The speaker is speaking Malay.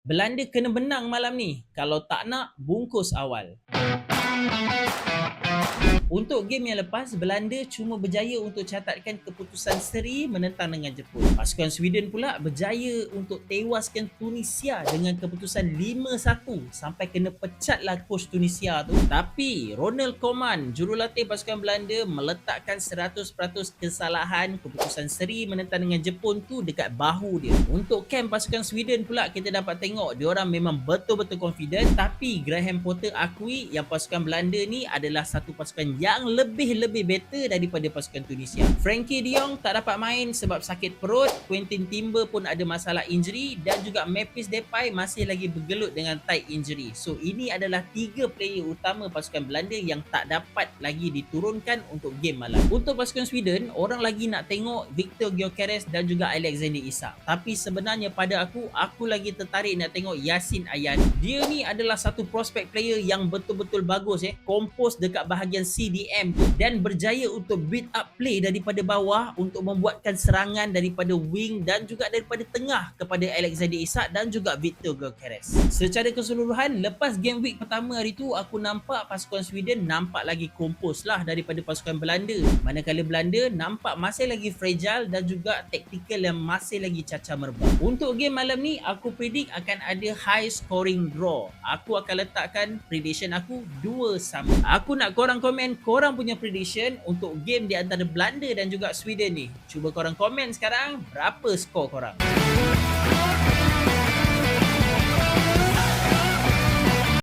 Belanda kena menang malam ni. Kalau tak nak, bungkus awal. Untuk game yang lepas, Belanda cuma berjaya untuk catatkan keputusan seri menentang dengan Jepun. Pasukan Sweden pula berjaya untuk tewaskan Tunisia dengan keputusan 5-1 sampai kena pecatlah coach Tunisia tu. Tapi Ronald Koeman, jurulatih pasukan Belanda, meletakkan 100% kesalahan keputusan seri menentang dengan Jepun tu dekat bahu dia. Untuk camp pasukan Sweden pula, kita dapat tengok diorang memang betul-betul confident, tapi Graham Potter akui yang pasukan Belanda ni adalah satu pasukan yang lebih better daripada pasukan Tunisia. Frankie de Jong tak dapat main sebab sakit perut, Quentin Timber pun ada masalah injury, dan juga Memphis Depay masih lagi bergelut dengan tight injury. So ini adalah 3 player utama pasukan Belanda yang tak dapat lagi diturunkan untuk game malam. Untuk pasukan Sweden, orang lagi nak tengok Viktor Gyökeres dan juga Alexander Isak. Tapi sebenarnya pada aku lagi tertarik nak tengok Yasin Ayan. Dia ni adalah satu prospek player yang betul-betul bagus kompos dekat bahagian CDM dan berjaya untuk build up play daripada bawah untuk membuatkan serangan daripada wing dan juga daripada tengah kepada Alexander Isak dan juga Viktor Gyökeres. Secara keseluruhan, lepas game week pertama hari tu, aku nampak pasukan Sweden nampak lagi kompos lah daripada pasukan Belanda. Manakala Belanda nampak masih lagi fragile dan juga taktikal yang masih lagi cacah merbak. Untuk game malam ni, aku predict akan ada high scoring draw. Aku akan letakkan prediction aku 2-sama. Aku nak korang komen korang punya prediction untuk game di antara Belanda dan juga Sweden ni. Cuba korang komen sekarang berapa skor korang.